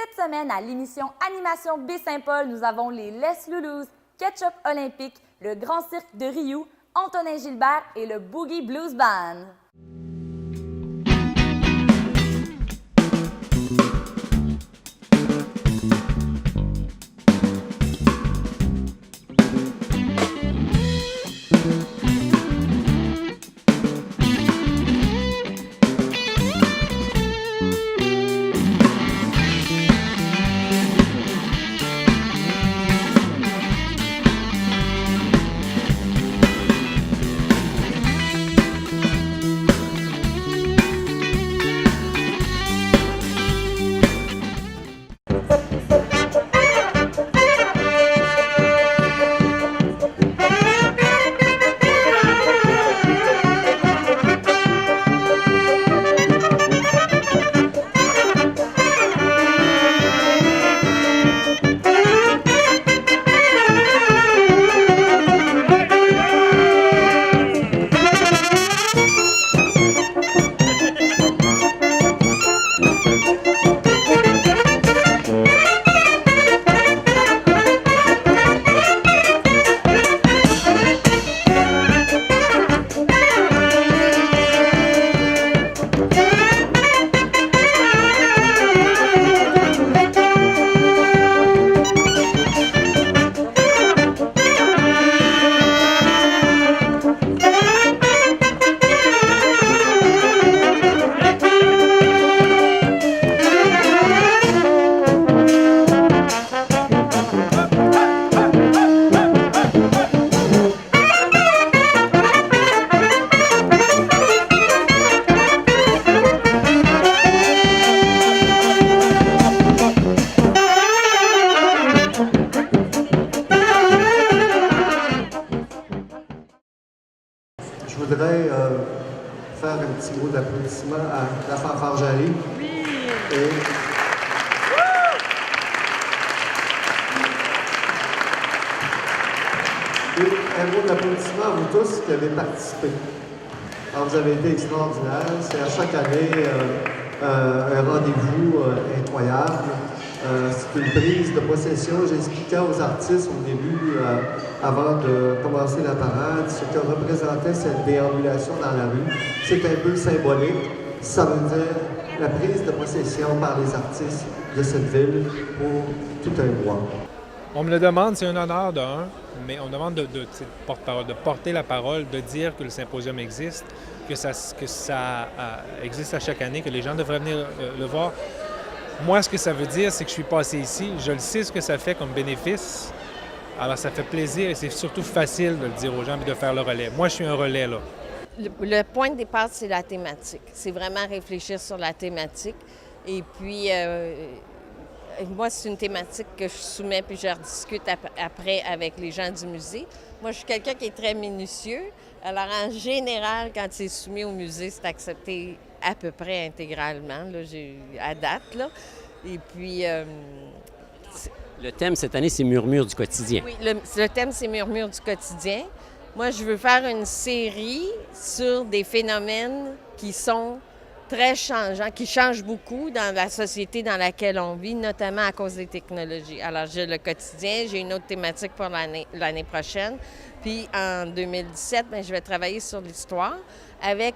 Cette semaine, à l'émission Animation Baie-Saint-Paul, nous avons les Les Loulous, Ketchup Olympique, le Grand Cirque de Riou, Antonin Gilbert et le Boogie Blues Band. Je voudrais faire un petit mot d'applaudissement à la fanfare Jarry. Oui! Et un mot d'applaudissement à vous tous qui avez participé. Alors, vous avez été extraordinaires. C'est à chaque année un rendez-vous incroyable. C'est une prise de possession. J'expliquais aux artistes au début, avant de commencer la parade, ce que représentait cette déambulation dans la rue. C'est un peu symbolique. Ça veut dire la prise de possession par les artistes de cette ville pour tout un mois. On me le demande, c'est un honneur d'un, mais on demande de porte-parole, de porter la parole, de dire que le symposium existe, que ça existe à chaque année, que les gens devraient venir le voir. Moi, ce que ça veut dire, c'est que je suis passé ici. Je le sais ce que ça fait comme bénéfice. Alors, ça fait plaisir et c'est surtout facile de le dire aux gens et de faire le relais. Moi, je suis un relais, là. Le point de départ, c'est la thématique. C'est vraiment réfléchir sur la thématique. Et puis, moi, c'est une thématique que je soumets puis je rediscute après avec les gens du musée. Moi, je suis quelqu'un qui est très minutieux. Alors, en général, quand c'est soumis au musée, c'est accepté à peu près intégralement, là, à date. Là. Et puis... le thème cette année, c'est Murmures du quotidien. Oui, le thème, c'est Murmures du quotidien. Moi, je veux faire une série sur des phénomènes qui sont très changeants, qui changent beaucoup dans la société dans laquelle on vit, notamment à cause des technologies. Alors, j'ai le quotidien, j'ai une autre thématique pour l'année prochaine. Puis, en 2017, bien, je vais travailler sur l'histoire avec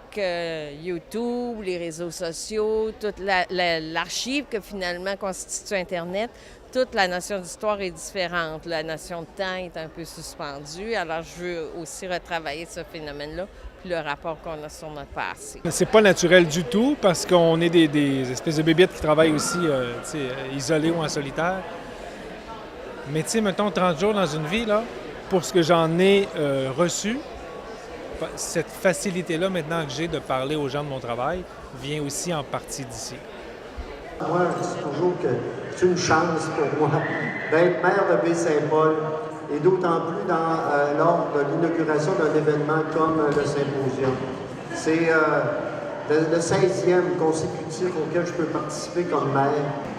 YouTube, les réseaux sociaux, toute l'archive que finalement constitue Internet. Toute la notion d'histoire est différente. La notion de temps est un peu suspendue. Alors, je veux aussi retravailler ce phénomène-là, puis le rapport qu'on a sur notre passé. C'est pas naturel du tout parce qu'on est des espèces de bébites qui travaillent aussi isolées ou en solitaire. Mais tu sais, mettons 30 jours dans une vie, là, pour ce que j'en ai reçu, cette facilité-là maintenant que j'ai de parler aux gens de mon travail vient aussi en partie d'ici. Moi, je dis toujours que c'est une chance pour moi d'être maire de Baie-Saint-Paul et d'autant plus lors de l'inauguration d'un événement comme le symposium. C'est le 16e consécutif auquel je peux participer comme maire.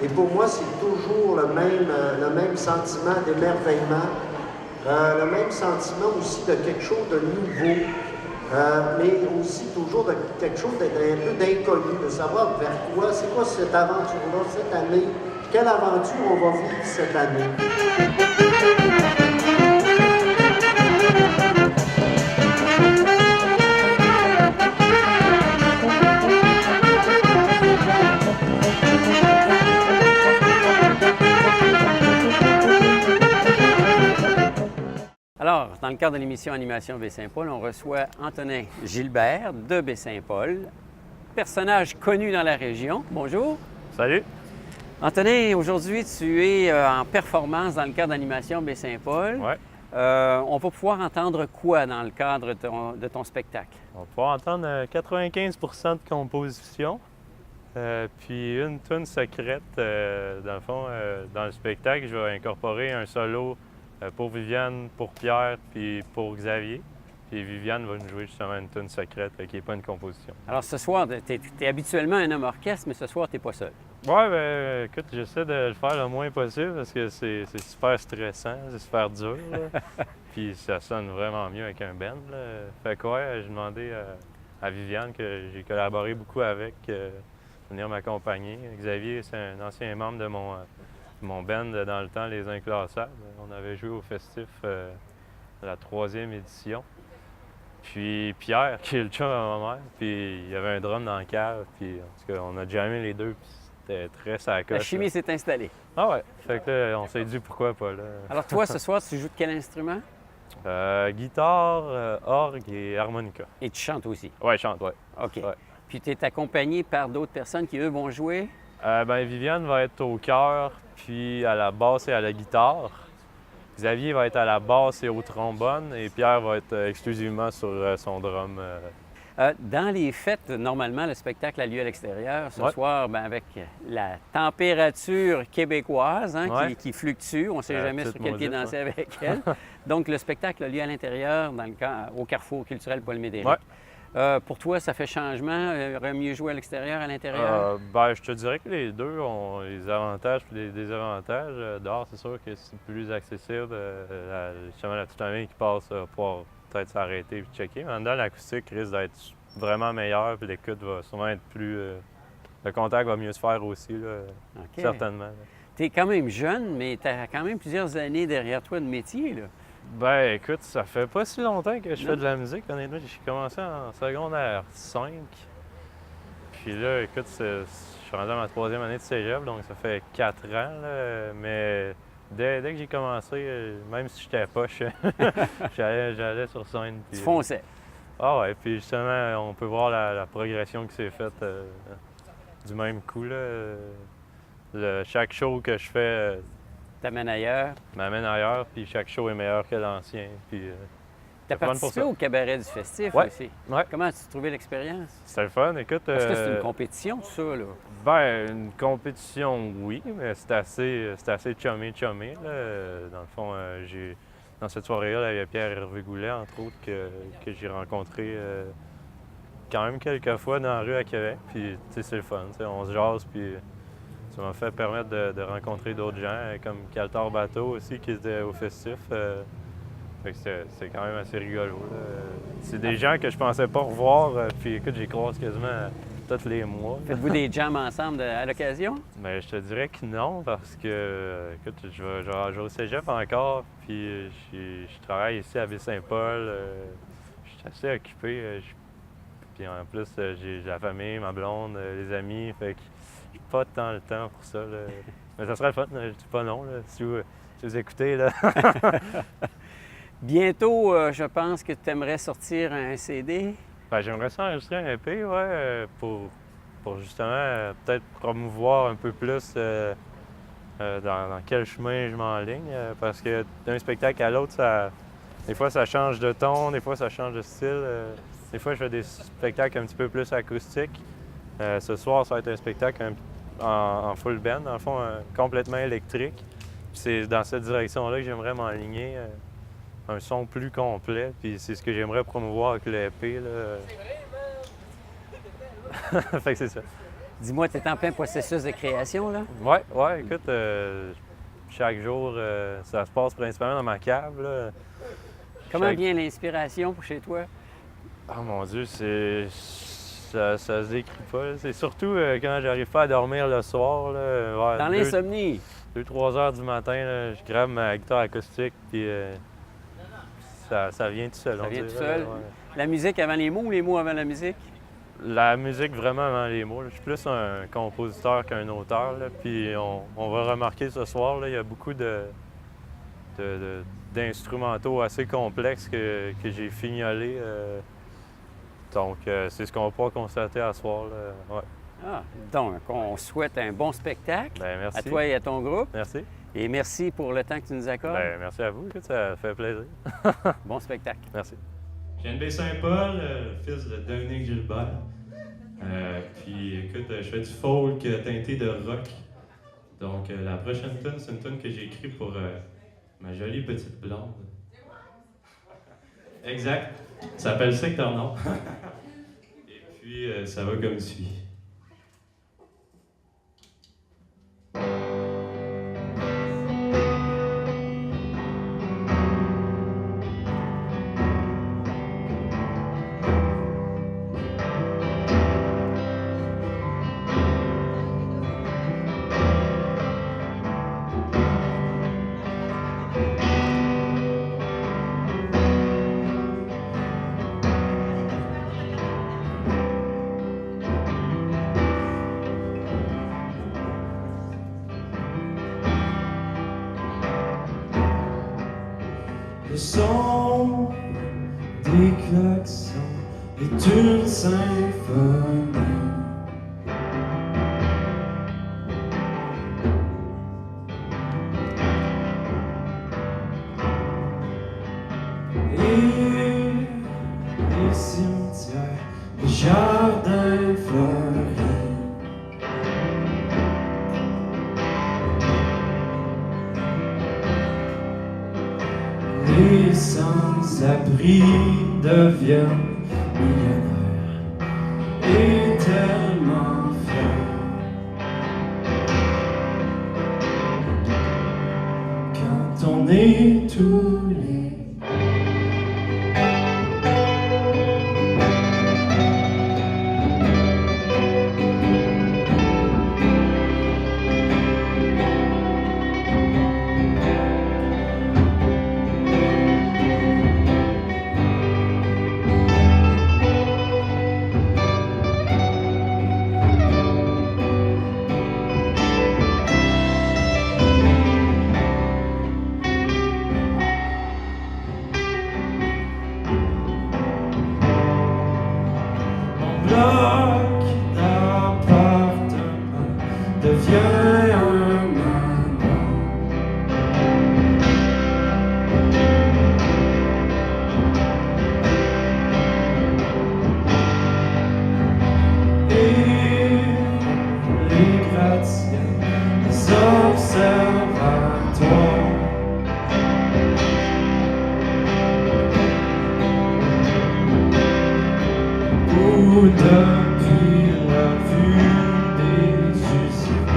Et pour moi, c'est toujours le même sentiment d'émerveillement, le même sentiment aussi de quelque chose de nouveau. Mais aussi toujours de quelque chose d'un peu d'inconnu, de savoir vers quoi, c'est quoi cette aventure-là, cette année, Quelle aventure on va vivre cette année? Alors, dans le cadre de l'émission Animation Baie-Saint-Paul, on reçoit Antonin Gilbert de Baie-Saint-Paul, personnage connu dans la région. Bonjour. Salut. Antonin, aujourd'hui, tu es en performance dans le cadre d'Animation Baie-Saint-Paul. Ouais. On va pouvoir entendre quoi dans le cadre de ton spectacle? On va pouvoir entendre 95 de composition, puis une tune secrète. Dans le fond, dans le spectacle, je vais incorporer un solo pour Viviane, pour Pierre, puis pour Xavier. Puis Viviane va nous jouer justement une tune secrète qui n'est pas une composition. Alors ce soir, tu es habituellement un homme orchestre, mais ce soir, tu n'es pas seul. Ouais, ben écoute, j'essaie de le faire le moins possible parce que c'est super stressant, c'est super dur. Là. Puis ça sonne vraiment mieux avec un band. Là. Fait que ouais, j'ai demandé à Viviane, que j'ai collaboré beaucoup avec, de venir m'accompagner. Xavier, c'est un ancien membre de mon band dans le temps, Les Inclassables. On avait joué au festif de la 3e édition. Puis Pierre, qui est le chum à ma mère, puis il y avait un drum dans la cave, puis en tout cas, on a jammé les deux, puis c'était très sa coche. La chimie s'est installée. Ah ouais, fait que là, on s'est dit pourquoi pas là. Alors toi, ce soir, tu joues de quel instrument? Guitare, orgue et harmonica. Et tu chantes aussi? Ouais, je chante, ouais. OK. Ouais. Puis tu es accompagné par d'autres personnes qui, eux, vont jouer? Ben Viviane va être au chœur, puis à la basse et à la guitare. Xavier va être à la basse et au trombone, et Pierre va être exclusivement sur son drum. Dans les fêtes, normalement, le spectacle a lieu à l'extérieur. Ce Ouais. soir, ben, avec la température québécoise Ouais. qui fluctue, on ne sait jamais toute sur quel pied maudite, danser avec elle. Donc, le spectacle a lieu à l'intérieur, au Carrefour culturel Paul Médéric. Ouais. Pour toi, ça fait changement? Il aurait mieux jouer à l'extérieur, à l'intérieur? Ben, je te dirais que les deux ont les avantages et les désavantages. Dehors, c'est sûr que c'est plus accessible. Justement, la toute famille qui passe va pouvoir peut-être s'arrêter et checker. Mais en dedans, l'acoustique risque d'être vraiment meilleure, puis l'écoute va sûrement être plus... le contact va mieux se faire aussi, là, OK. certainement. Tu es quand même jeune, mais tu as quand même plusieurs années derrière toi de métier, là. Ben écoute, ça fait pas si longtemps que je Non. fais de la musique, honnêtement. J'ai commencé en secondaire 5. Puis là, écoute, je suis rendu à ma 3e année de cégep, donc ça fait 4 ans. Là, mais dès que j'ai commencé, même si j'étais poche, j'allais sur scène. Tu Puis, fonçais. ah ouais, puis justement, on peut voir la progression qui s'est faite du même coup. Là. Chaque show que je fais T'amènes ailleurs. m'amène ailleurs, puis chaque show est meilleur que l'ancien. Puis, Tu as c'est fun pour participé ça. au cabaret du festif Ouais. aussi. Ouais. Comment as-tu trouvé l'expérience? C'était le fun, écoute. Parce que c'est une compétition, tout ça, là. Ben, une compétition, oui, mais c'était assez chumé. Là. Dans le fond, dans cette soirée-là, il y avait Pierre Hervé Goulet, entre autres, que j'ai rencontré quand même quelques fois dans la rue à Québec. Puis, tu sais, c'est le fun. On se jase, puis ça m'a fait permettre de rencontrer d'autres gens, comme Caltar Bateau aussi, qui était au festif. Fait que c'est quand même assez rigolo. Là. C'est des gens que je pensais pas revoir, puis écoute, j'y croise quasiment tous les mois. Faites-vous des jams ensemble à l'occasion? Mais je te dirais que non, parce que, écoute, je vais au cégep encore, puis je travaille ici à Baie-Saint-Paul. Je suis assez occupé. Puis en plus, j'ai la famille, ma blonde, les amis, fait que j'ai pas tant le temps pour ça. Là. Mais ça serait le fun, je dis pas non, là, si vous écoutez. Là. Bientôt, je pense que tu aimerais sortir un CD. Ben, j'aimerais ça enregistrer un EP, ouais, pour justement peut-être promouvoir un peu plus dans quel chemin je m'enligne. Parce que d'un spectacle à l'autre, des fois ça change de ton, des fois ça change de style. Des fois je fais des spectacles un petit peu plus acoustiques. Ce soir, ça va être un spectacle en full band, dans le fond, complètement électrique. Puis c'est dans cette direction-là que j'aimerais m'enligner. Un son plus complet, puis c'est ce que j'aimerais promouvoir avec le EP. Fait que c'est ça. Dis-moi, tu es en plein processus de création, là? Ouais, écoute, chaque jour, ça se passe principalement dans ma cave. Là. Comment Chaque- vient l'inspiration pour chez toi? Oh mon Dieu, c'est Ça se décrit pas, là. C'est surtout quand j'arrive pas à dormir le soir, là, vers Dans l'insomnie. 2-3 heures du matin, là, je grabe ma guitare acoustique, puis ça vient tout seul. Ça on vient dirait, tout seul. ouais. La musique avant les mots ou les mots avant la musique? La musique vraiment avant les mots, là. Je suis plus un compositeur qu'un auteur, là. Puis on va remarquer ce soir, là, il y a beaucoup d'instrumentaux assez complexes que j'ai fignolés. Donc, c'est ce qu'on va pouvoir constater à ce soir, là. Ouais. Ah, donc, on souhaite un bon spectacle Ben, merci. à toi et à ton groupe. Merci. Et merci pour le temps que tu nous accordes. Ben, merci à vous. Écoute, ça fait plaisir. Bon spectacle. Merci. Je viens de Baie-Saint-Paul, fils de Dominique Gilbert. Puis écoute, je fais du folk teinté de rock. Donc la prochaine tune, c'est une tune que j'ai écrite pour ma jolie petite blonde. Exact. Ça s'appelle Secteur Nord. Et puis ça va comme suit. Le son des klaxons est une symphonie. Et les cimetières, les jardins fleuris. Les sans-abri deviennent millionnaires et tellement fiers. Quand on est tous les bloc d'appartement devient un manoir. Et les gratte-ciels, les observatoires. Où depuis la vue des usines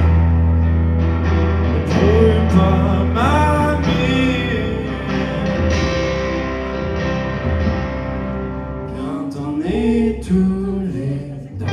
ne brûle pas ma mine. Quand on est tous les deux.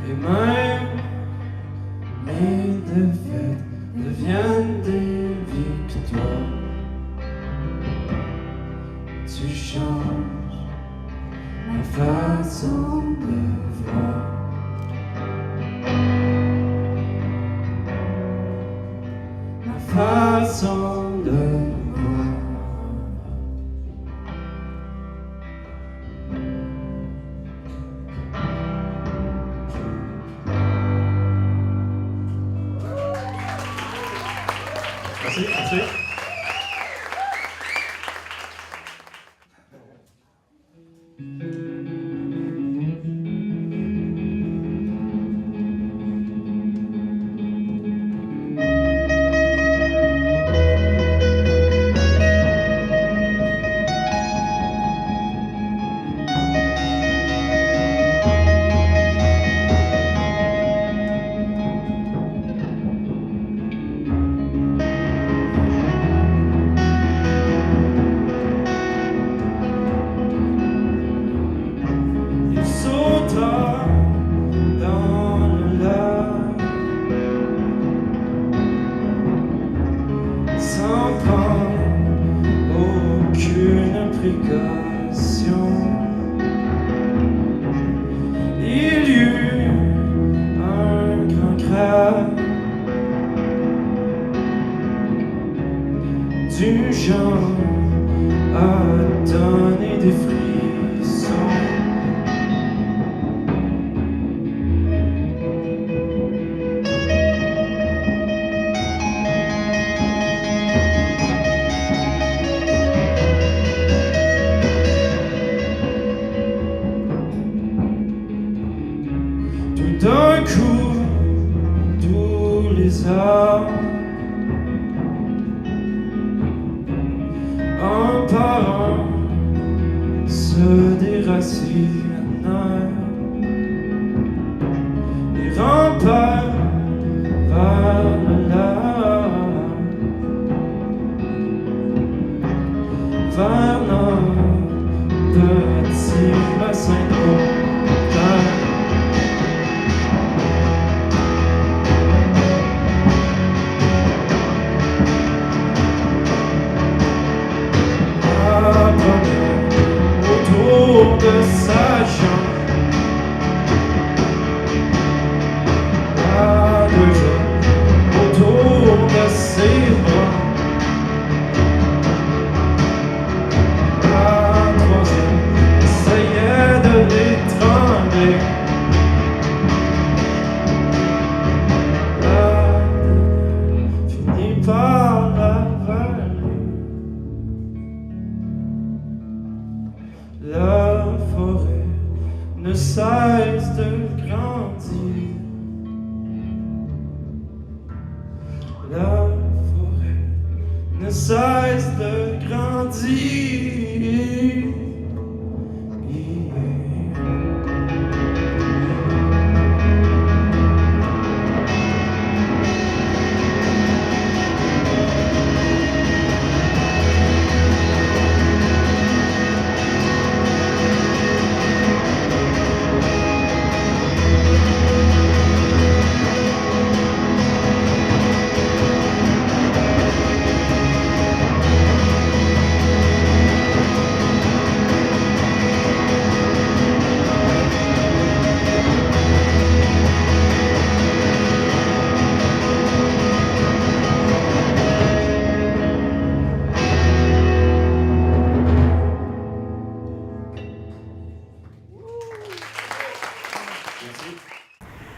Et même mes défaites tu changes ma façon de voir. Ma façon de voir. Merci, merci. Il sauta dans le lac sans prendre aucune précaution. Il y eut un grand crabe du genre à donner des frissons. Tout d'un coup, tous les arbres, un par un, se déracinent. Les remparts vers le lac, vers nos petits bassins d'eau. Autour de sa jambe, la deuxième autour de ses bras, la troisième essayait de l'étrangler, la dernière finit par l'avaler. La forêt ne cesse de grandir. La forêt ne cesse de grandir.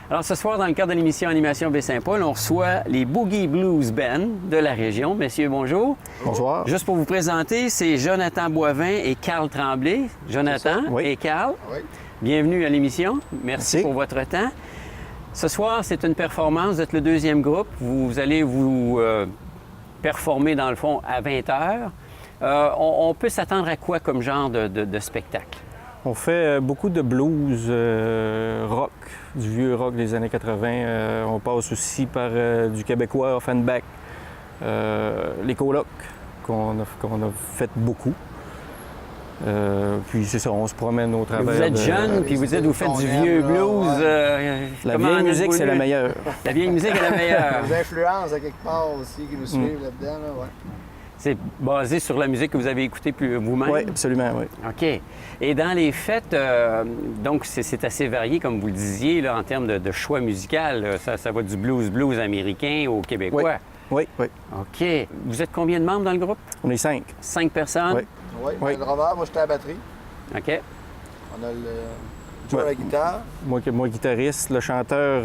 Alors, ce soir, dans le cadre de l'émission Animation Baie-Saint-Paul, on reçoit les Boogie Blues Band de la région. Messieurs, bonjour. Bonsoir. Juste pour vous présenter, c'est Jonathan Boivin et Carl Tremblay. Jonathan Oui. et Carl, Oui. bienvenue à l'émission. Merci Merci. pour votre temps. Ce soir, c'est une performance. Vous êtes le deuxième groupe. Vous allez vous performer, dans le fond, à 20 heures. On peut s'attendre à quoi comme genre de spectacle? On fait beaucoup de blues rock, du vieux rock des années 80. On passe aussi par du québécois Offenbach, les colocs qu'on a fait beaucoup. Puis c'est ça, on se promène au travers. Vous êtes jeune, puis vous faites du vieux blues. La vieille musique, c'est la meilleure. La vieille musique est la meilleure. Des influences à quelque part aussi qui nous suivent là-dedans. Là, ouais. C'est basé sur la musique que vous avez écoutée vous-même? Oui, absolument, oui. OK. Et dans les fêtes, donc c'est assez varié, comme vous le disiez, là, en termes de choix musical. Là. Ça va du blues américain au québécois. Oui, oui. OK. Vous êtes combien de membres dans le groupe? On est 5. 5 personnes? Oui. Oui, Oui. le drummer, moi j'étais à la batterie. OK. On a le joueur à la guitare. Moi, guitariste. Le chanteur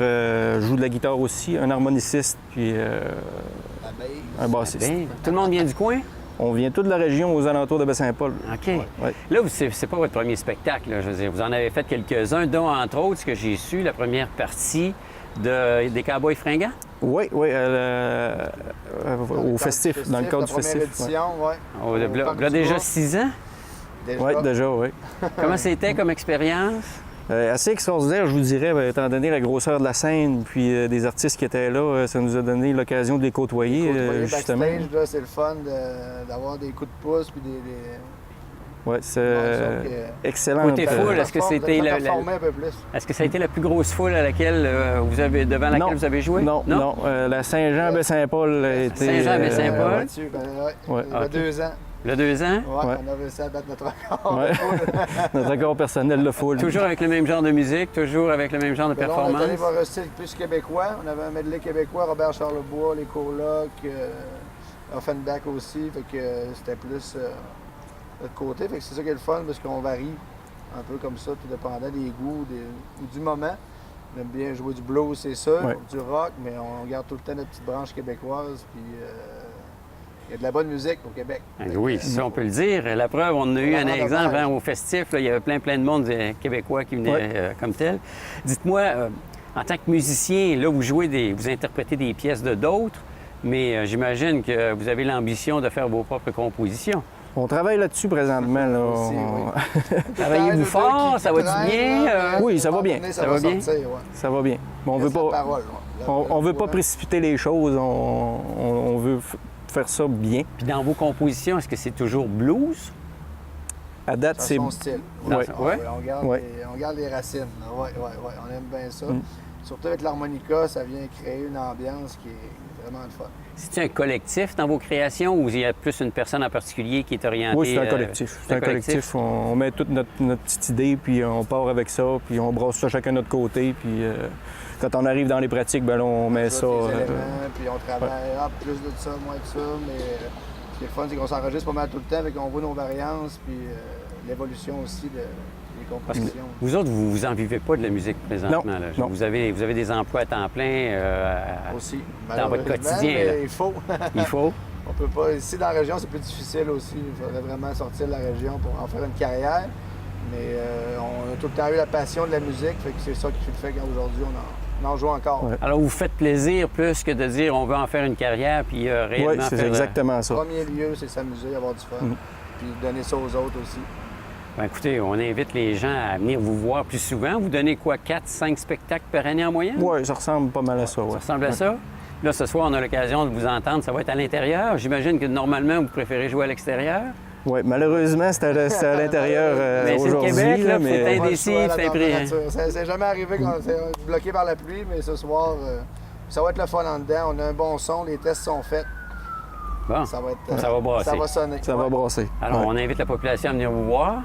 joue de la guitare aussi, un harmoniciste, puis La bass. un bassiste. Bien. Tout le monde vient du coin? On vient toute de la région aux alentours de Baie-Saint-Paul. OK. Ouais. Là, c'est pas votre premier spectacle. Là. Je veux dire, vous en avez fait quelques-uns, dont, entre autres, ce que j'ai su, la première partie des Cowboys fringants. Oui, oui, au festif, dans le cadre du festif. La première édition, oui. Oh, là, déjà 6 ans? Oui, déjà, oui. Comment c'était comme expérience? Assez extraordinaire, je vous dirais, étant donné la grosseur de la scène, puis des artistes qui étaient là, ça nous a donné l'occasion de les côtoyer, justement. Backstage, là, c'est le fun d'avoir des coups de pouce, puis des... Oui, c'est excellent. Côté foule, est-ce que c'était Est-ce que ça a été la plus grosse foule à laquelle devant laquelle vous avez joué? Non, non. La Saint-Jean-Baie-Saint-Paul a été... Saint-Jean-Baie-Saint-Paul? Ouais. Il y a 2 ans. Il y a 2 ans? Oui, Ouais. on a réussi à battre notre record. Ouais. Notre record personnel de foule. Toujours avec le même genre de musique, toujours avec le même genre de Mais là, performance? on est allé voir un style plus québécois. On avait un medley québécois, Robert Charlebois, les Colocs, Offenbach aussi. Fait que c'était plus notre côté. Fait que c'est ça qui est le fun, parce qu'on varie un peu comme ça, tout dépendant des goûts ou du moment. On aime bien jouer du blues, c'est sûr, Ouais. du rock, mais on garde tout le temps notre petite branche québécoise. Puis il y a de la bonne musique au Québec. Oui, ça, on peut le dire. La preuve, on a eu un exemple au festif. Là, il y avait plein de monde québécois qui venaient comme tel. Dites-moi, en tant que musicien, là, vous interprétez des pièces de d'autres, mais j'imagine que vous avez l'ambition de faire vos propres compositions. On travaille là-dessus présentement. Là. Aussi, oui. Travaillez-vous fort? Ça va-tu bien? Oui, ça va bien. Ça va bien? Sortir, ouais. Ça va bien. Mais on veut pas, Parole, on veut pas précipiter les choses. On veut faire ça bien. Puis dans vos compositions, est-ce que c'est toujours blues? À date, c'est... son style. Ouais. Ouais. On garde les racines. Oui, on aime bien ça. Surtout avec l'harmonica, ça vient créer une ambiance qui est vraiment le fun. C'est-tu un collectif dans vos créations ou il y a plus une personne en particulier qui est orientée? Oui, c'est un collectif. C'est un collectif. On met toute notre petite idée, puis on part avec ça, puis on brasse ça chacun de notre côté, puis quand on arrive dans les pratiques, ben là, on met ça... Les éléments, puis on travaille plus de ça, moins de ça, mais ce qui est le fun, c'est qu'on s'enregistre pas mal tout le temps, fait qu'on voit nos variances, puis l'évolution aussi des compositions. Vous autres, vous en vivez pas de la musique présentement. Non, Là. non. Vous avez des emplois à temps plein Aussi. dans votre quotidien. Mais Là. il faut. Il faut. On peut pas. Ici, dans la région, c'est plus difficile aussi. Il faudrait vraiment sortir de la région pour en faire une carrière. Mais on a tout le temps eu la passion de la musique, fait que c'est ça qui fait qu'aujourd'hui, on en joue encore. Ouais. Alors, vous faites plaisir plus que de dire on veut en faire une carrière puis réellement Oui, c'est faire... exactement ça. Le premier lieu, c'est s'amuser, avoir du fun, puis donner ça aux autres aussi. Ben, écoutez, on invite les gens à venir vous voir plus souvent. Vous donnez quoi, 4-5 spectacles par année en moyenne? Oui, ça ressemble pas mal à ça. Ça Ouais. ressemble à ça? Là, ce soir, on a l'occasion de vous entendre. Ça va être à l'intérieur. J'imagine que normalement, vous préférez jouer à l'extérieur. Oui, malheureusement, c'est à l'intérieur Mais c'est le aujourd'hui. Québec, là, mais... faut être indécis, c'est imprimé. C'est jamais arrivé qu'on est bloqué par la pluie, mais ce soir, ça va être le fun en dedans. On a un bon son, les tests sont faits. Bon, Ça va être, ça va brasser. Ça va sonner. Ça va brasser. Alors, Ouais. on invite la population à venir vous voir.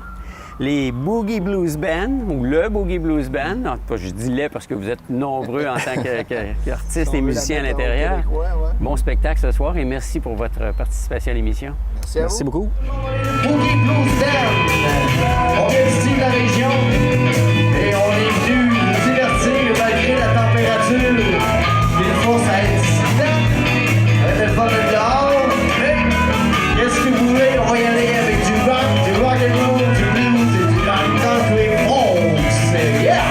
Les Boogie Blues Band, ou le Boogie Blues Band, en tout cas, je dis les parce que vous êtes nombreux en tant qu'artistes et musiciens à l'intérieur. Bon spectacle ce soir et merci pour votre participation à l'émission. Merci à Merci vous. beaucoup. Boogie Blues Band. On vient d'ici de la région et on est venu nous divertir malgré la température. Des fois, ça aide ici. Le fun de dehors. Mais qu'est-ce que vous voulez? On va y aller avec du rock and roll, du blues et du country folk. C'est yeah!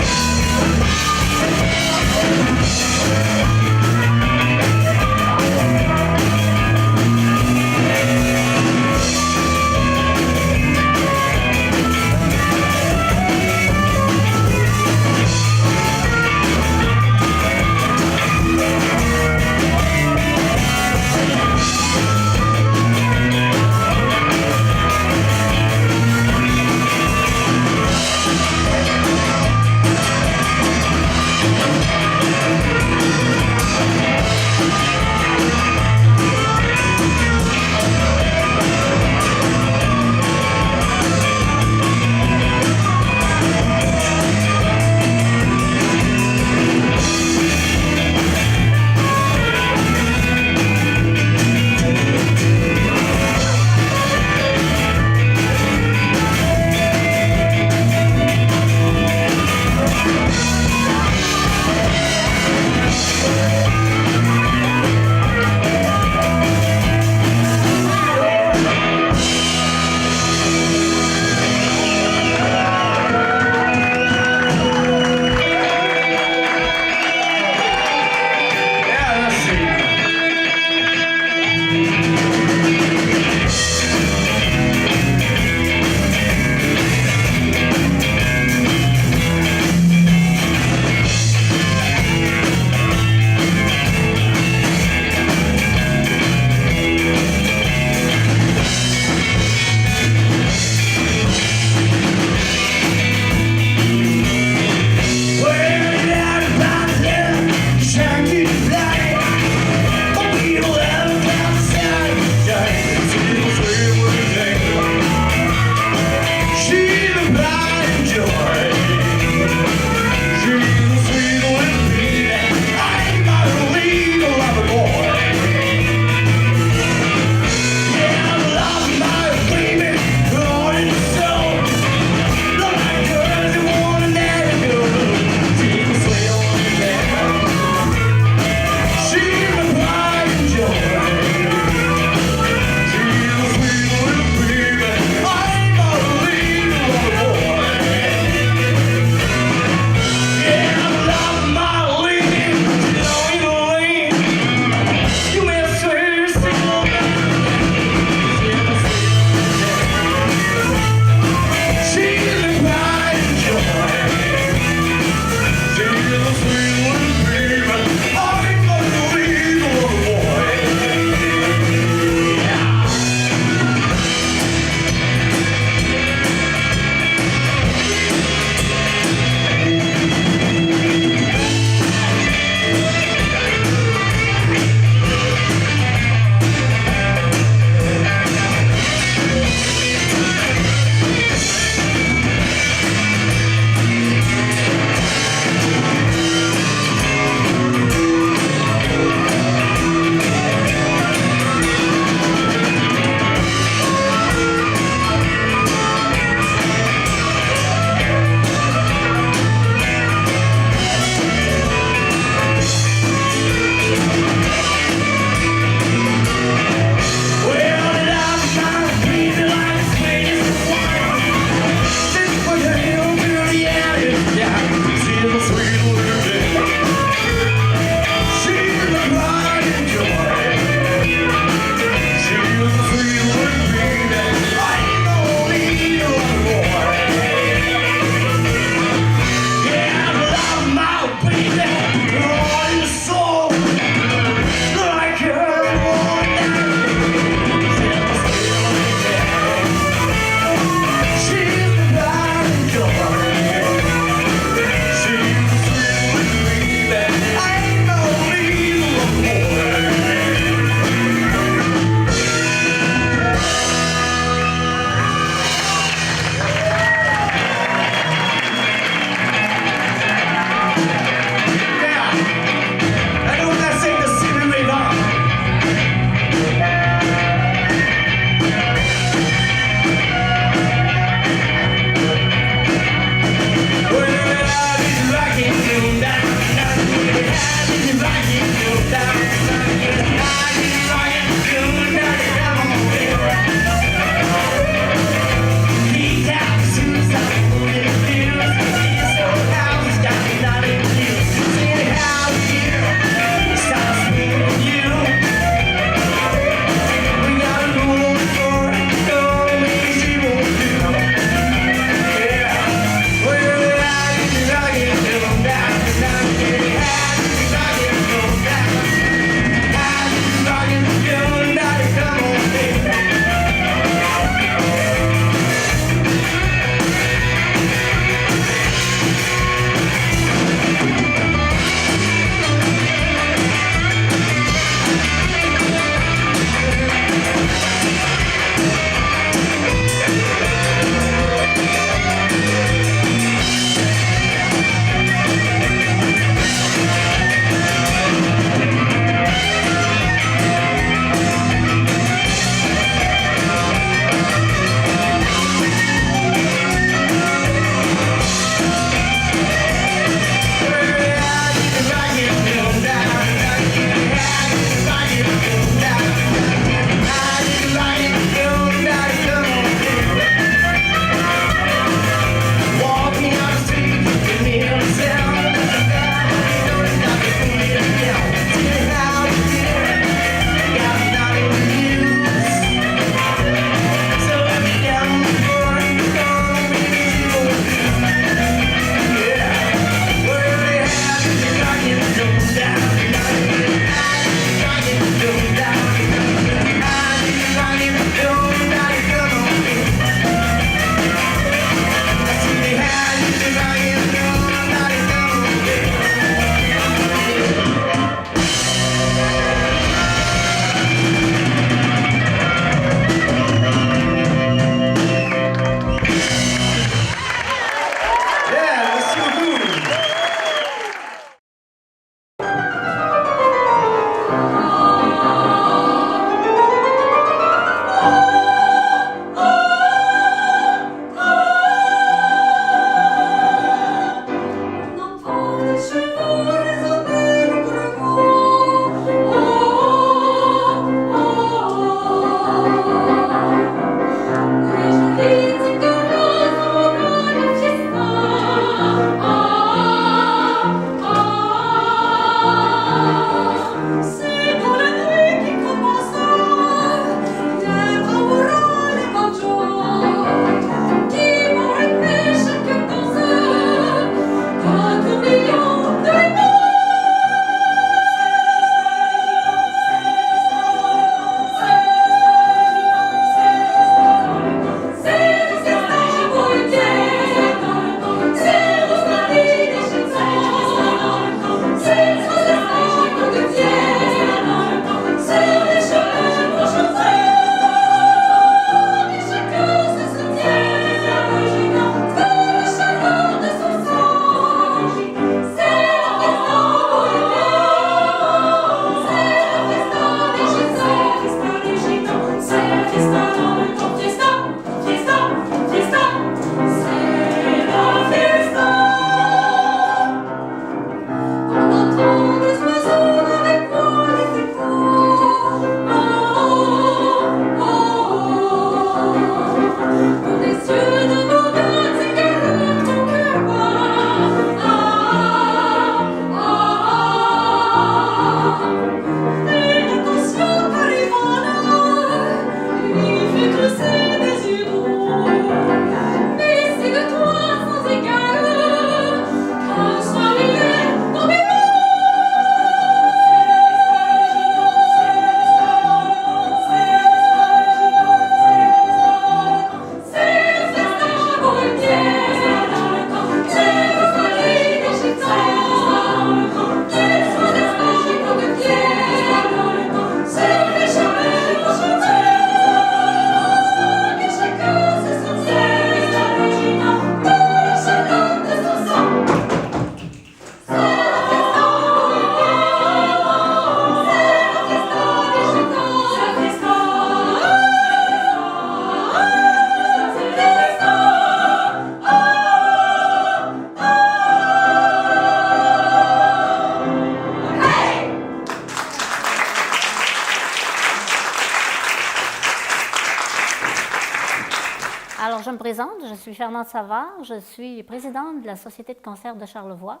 présente, je suis Fernande Savard, je suis présidente de la Société de concert de Charlevoix.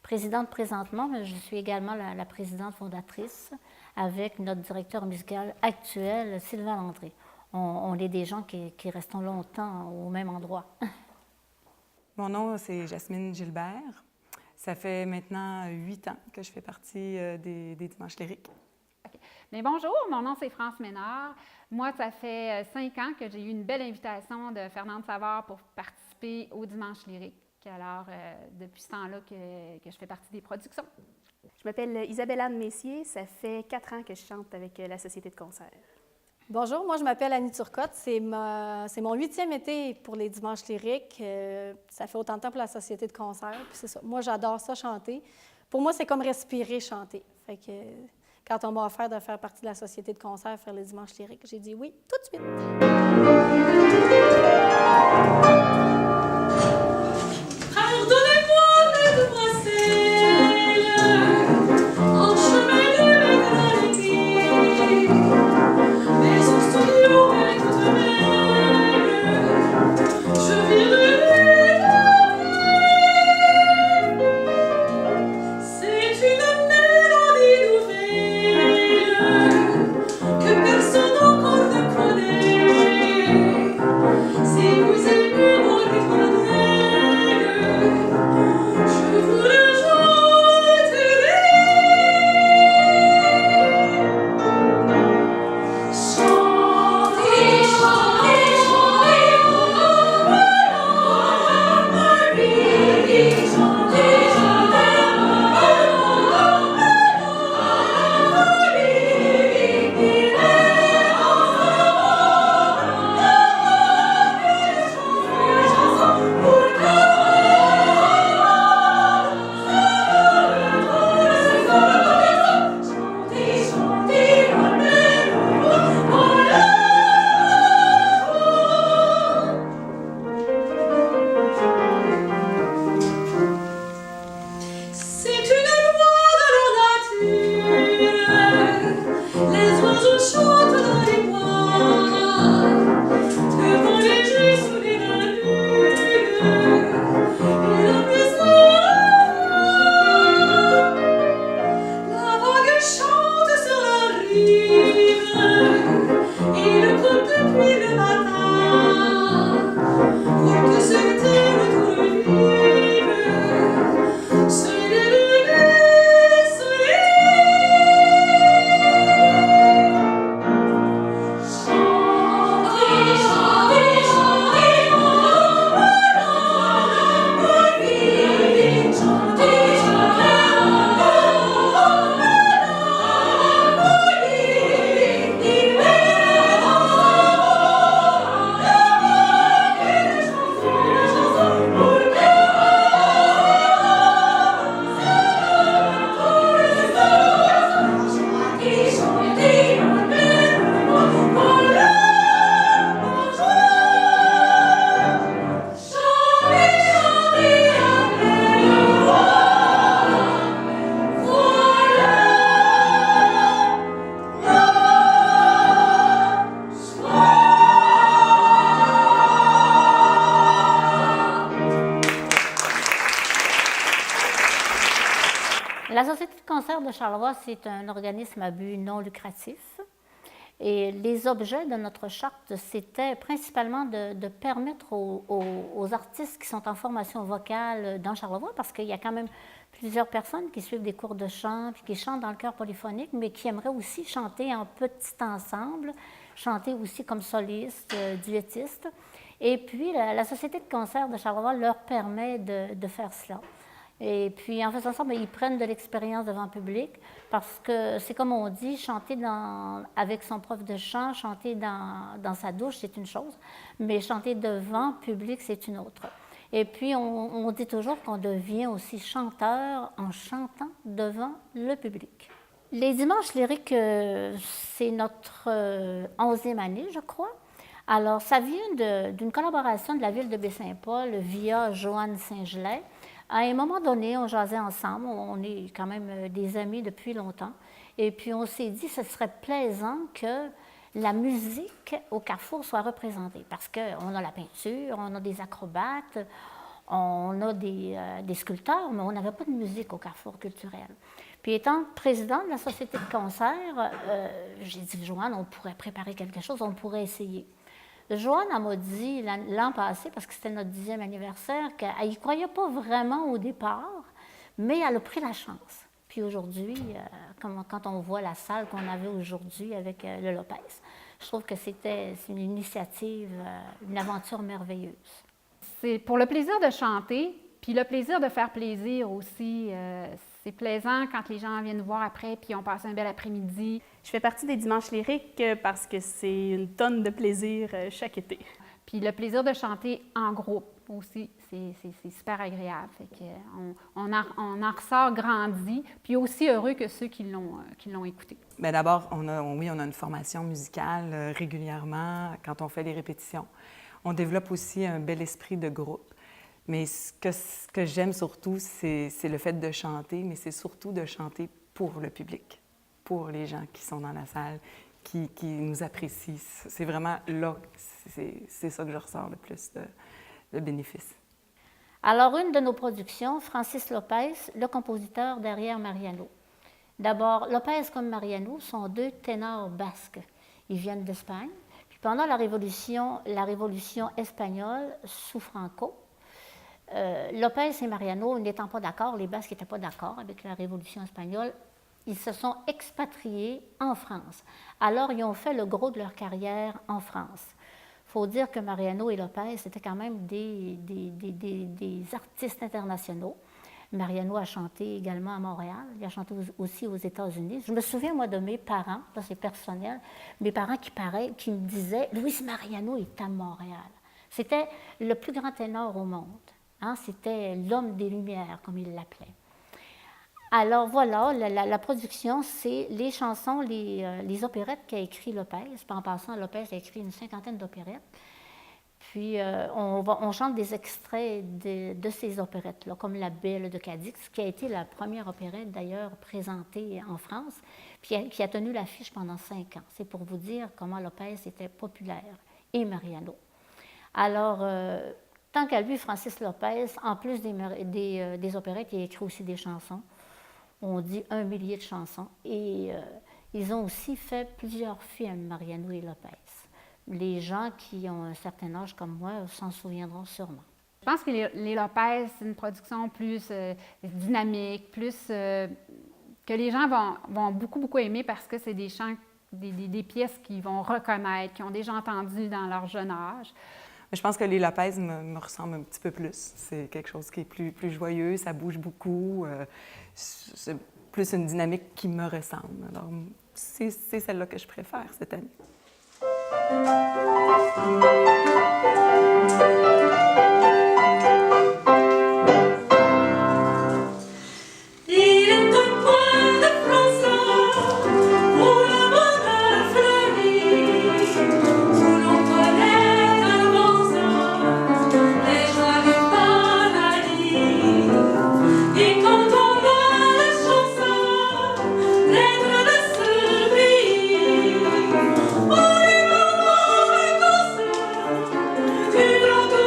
Présidente présentement, mais je suis également la présidente fondatrice avec notre directeur musical actuel, Sylvain Landry. On est des gens qui restons longtemps au même endroit. Mon nom, c'est Jasmine Gilbert. Ça fait maintenant 8 ans que je fais partie des Dimanches lyriques. Okay. Mais bonjour, mon nom, c'est France Ménard. Moi, ça fait 5 ans que j'ai eu une belle invitation de Fernande Savard pour participer aux Dimanches lyriques. Alors, depuis ce temps-là que je fais partie des productions. Je m'appelle Isabelle-Anne Messier. Ça fait 4 ans que je chante avec la Société de concert. Bonjour, moi je m'appelle Annie Turcotte. C'est mon 8e été pour les Dimanches lyriques. Ça fait autant de temps pour la Société de concert. Puis c'est ça. Moi, j'adore ça, chanter. Pour moi, c'est comme respirer, chanter. Fait que quand on m'a offert de faire partie de la Société de concert, faire les Dimanches lyriques, j'ai dit oui, tout de suite. La Société de concert de Charlevoix, c'est un organisme à but non lucratif. Et les objets de notre charte, c'était principalement de permettre aux artistes qui sont en formation vocale dans Charlevoix, parce qu'il y a quand même plusieurs personnes qui suivent des cours de chant, puis qui chantent dans le chœur polyphonique, mais qui aimeraient aussi chanter en petit ensemble, chanter aussi comme soliste, duettiste. Et puis, la Société de concert de Charlevoix leur permet de faire cela. Et puis, en faisant ça, bien, ils prennent de l'expérience devant le public parce que c'est comme on dit, chanter avec son prof de chant, chanter dans sa douche, c'est une chose, mais chanter devant le public, c'est une autre. Et puis, on dit toujours qu'on devient aussi chanteur en chantant devant le public. Les Dimanches lyriques, c'est notre 11e année, je crois. Alors, ça vient d'une collaboration de la ville de Baie-Saint-Paul via Joanne Saint-Gelais. À un moment donné, on jasait ensemble, on est quand même des amis depuis longtemps, et puis on s'est dit que ce serait plaisant que la musique au Carrefour soit représentée. Parce qu'on a la peinture, on a des acrobates, on a des sculpteurs, mais on n'avait pas de musique au Carrefour culturel. Puis étant présidente de la Société de concert, j'ai dit, Joanne, on pourrait préparer quelque chose, on pourrait essayer. Joanne m'a dit l'an passé, parce que c'était notre 10e anniversaire, qu'elle n'y croyait pas vraiment au départ, mais elle a pris la chance. Puis aujourd'hui, quand on voit la salle qu'on avait aujourd'hui avec le Lopez, je trouve que c'est une initiative, une aventure merveilleuse. C'est pour le plaisir de chanter, puis le plaisir de faire plaisir aussi. C'est plaisant quand les gens viennent voir après, puis on passe un bel après-midi. Je fais partie des Dimanches lyriques parce que c'est une tonne de plaisir chaque été. Puis le plaisir de chanter en groupe aussi, c'est super agréable. Fait on en ressort grandi, puis aussi heureux que ceux qui l'ont écouté. Bien, d'abord, on a une formation musicale régulièrement quand on fait les répétitions. On développe aussi un bel esprit de groupe. Mais ce que j'aime surtout, c'est le fait de chanter, mais c'est surtout de chanter pour le public, pour les gens qui sont dans la salle, qui nous apprécient. C'est vraiment là, c'est ça que je ressors le plus de bénéfice. Alors, une de nos productions, Francis Lopez, le compositeur derrière Mariano. D'abord, Lopez comme Mariano sont deux ténors basques. Ils viennent d'Espagne. Puis pendant la Révolution espagnole, sous Franco, Lopez et Mariano n'étant pas d'accord, les Basques n'étaient pas d'accord avec la Révolution espagnole, ils se sont expatriés en France. Alors, ils ont fait le gros de leur carrière en France. Il faut dire que Mariano et Lopez étaient quand même des artistes internationaux. Mariano a chanté également à Montréal, il a chanté aussi aux États-Unis. Je me souviens, moi, de mes parents, ça c'est personnel, mes parents qui me disaient « Luis Mariano est à Montréal ». C'était le plus grand ténor au monde. Hein? C'était l'homme des Lumières, comme il l'appelait. Alors voilà, la production, c'est les chansons, les opérettes qu'a écrit Lopez. En passant, Lopez a écrit une 50aine d'opérettes. Puis on chante des extraits de ces opérettes-là, comme La Belle de Cadix, qui a été la première opérette d'ailleurs présentée en France, puis qui a tenu l'affiche pendant 5 ans. C'est pour vous dire comment Lopez était populaire, et Mariano. Alors, tant qu'à lui, Francis Lopez, en plus des opérettes, il a écrit aussi des chansons. On dit 1 millier de chansons. Et ils ont aussi fait plusieurs films, Mariano et Lopez. Les gens qui ont un certain âge comme moi s'en souviendront sûrement. Je pense que les Lopez, c'est une production plus dynamique, plus que les gens vont beaucoup aimer parce que c'est des chants, des pièces qu'ils vont reconnaître, qu'ils ont déjà entendues dans leur jeune âge. Je pense que les Lopez me ressemblent un petit peu plus. C'est quelque chose qui est plus joyeux, ça bouge beaucoup. C'est plus une dynamique qui me ressemble. Alors, c'est celle-là que je préfère cette année. Tu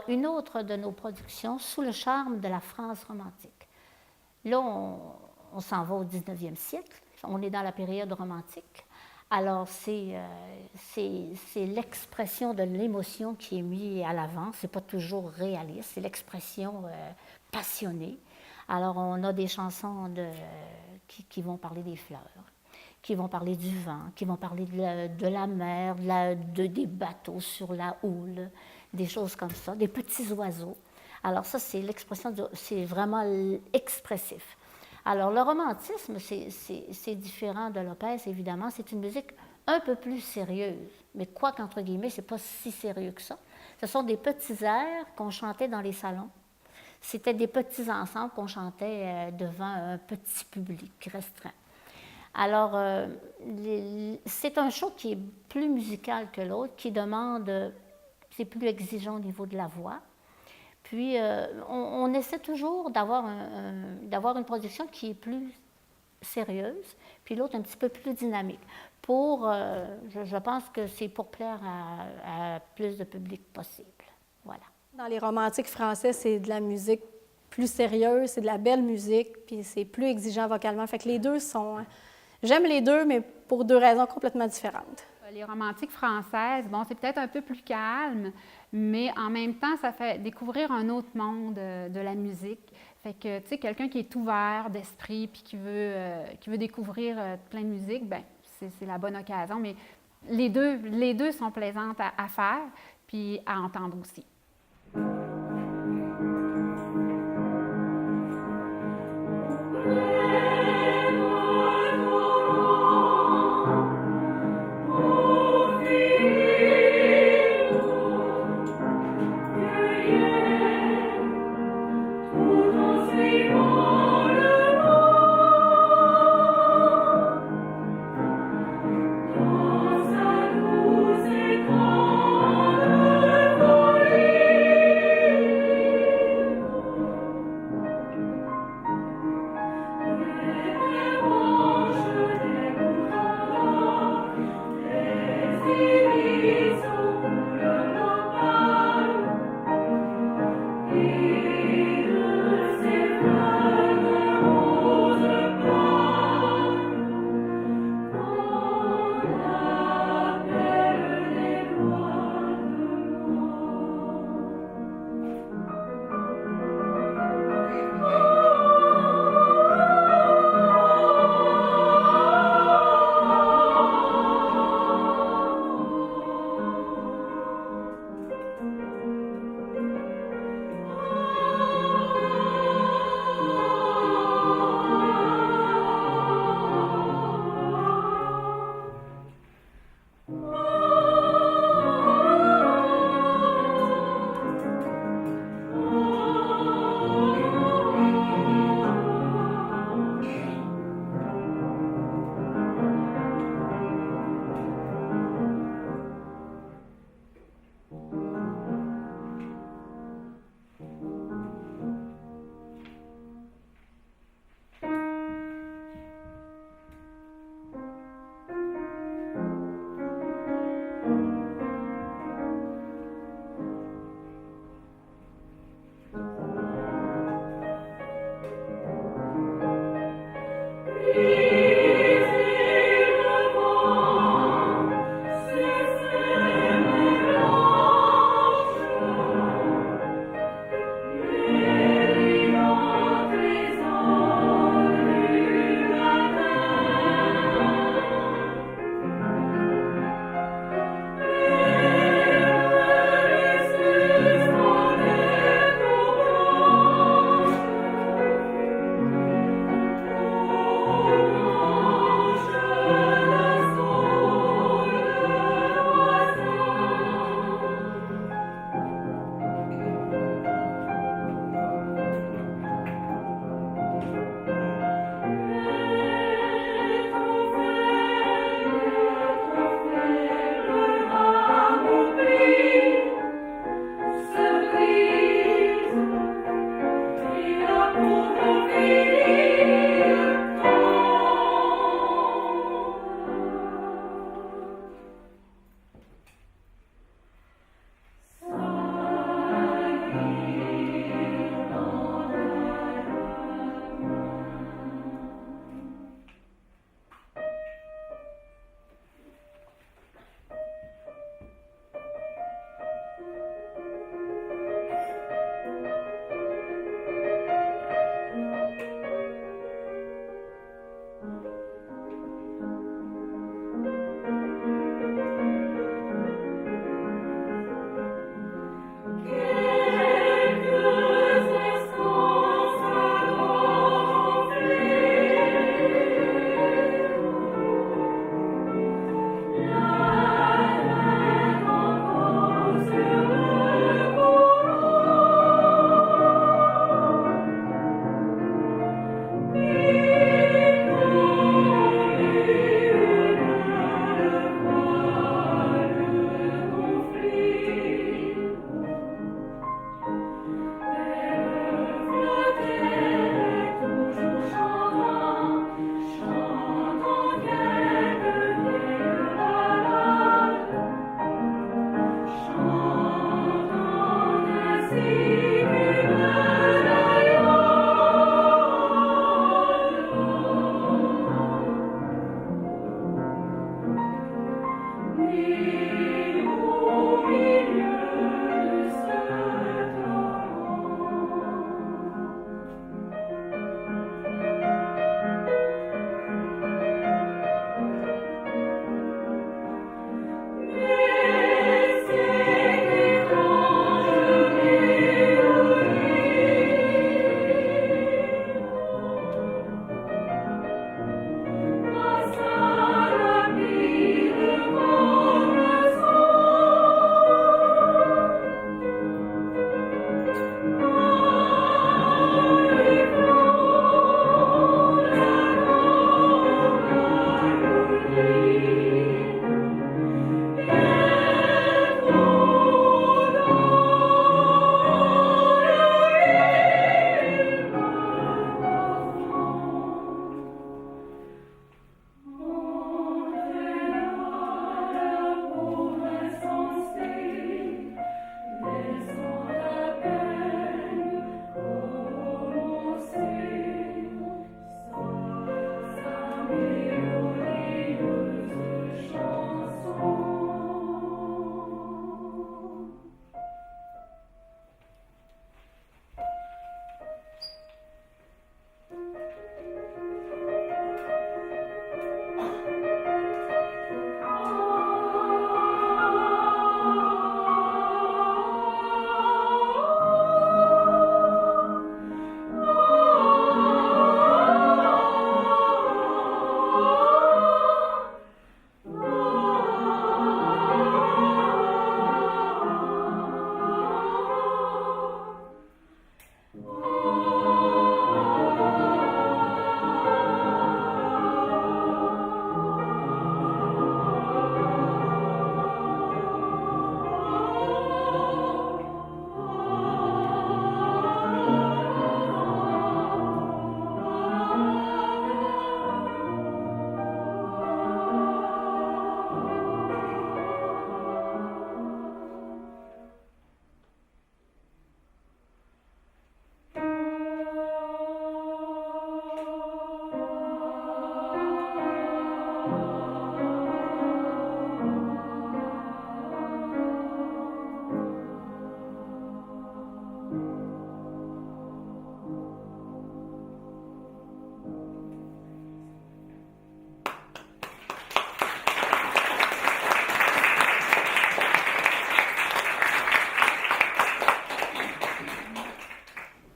Alors, une autre de nos productions, Sous le charme de la France romantique. Là, on s'en va au 19e siècle, on est dans la période romantique. Alors, c'est l'expression de l'émotion qui est mise à l'avant. Ce n'est pas toujours réaliste, c'est l'expression passionnée. Alors, on a des chansons qui vont parler des fleurs, qui vont parler du vent, qui vont parler de la mer, des bateaux sur la houle, des choses comme ça, des petits oiseaux. Alors ça, c'est l'expression, c'est vraiment expressif. Alors le romantisme, c'est différent de Lopez, évidemment. C'est une musique un peu plus sérieuse, mais quoi qu'entre guillemets, c'est pas si sérieux que ça. Ce sont des petits airs qu'on chantait dans les salons. C'était des petits ensembles qu'on chantait devant un petit public restreint. Alors, c'est un show qui est plus musical que l'autre, qui demande, c'est plus exigeant au niveau de la voix. Puis, on essaie toujours d'avoir une production qui est plus sérieuse, puis l'autre un petit peu plus dynamique. Je pense que c'est pour plaire à plus de public possible. Voilà. Dans les romantiques français, c'est de la musique plus sérieuse, c'est de la belle musique, puis c'est plus exigeant vocalement. Fait que les deux sont... J'aime les deux, mais pour deux raisons complètement différentes. Les romantiques françaises, bon, c'est peut-être un peu plus calme, mais en même temps, ça fait découvrir un autre monde de la musique. Fait que, tu sais, quelqu'un qui est ouvert d'esprit puis qui veut découvrir plein de musique, bien, c'est la bonne occasion. Mais les deux sont plaisantes à faire puis à entendre aussi.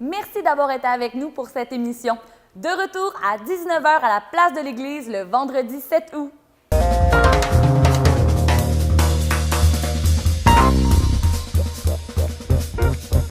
Merci d'avoir été avec nous pour cette émission. De retour à 19h à la place de l'Église le vendredi 7 août.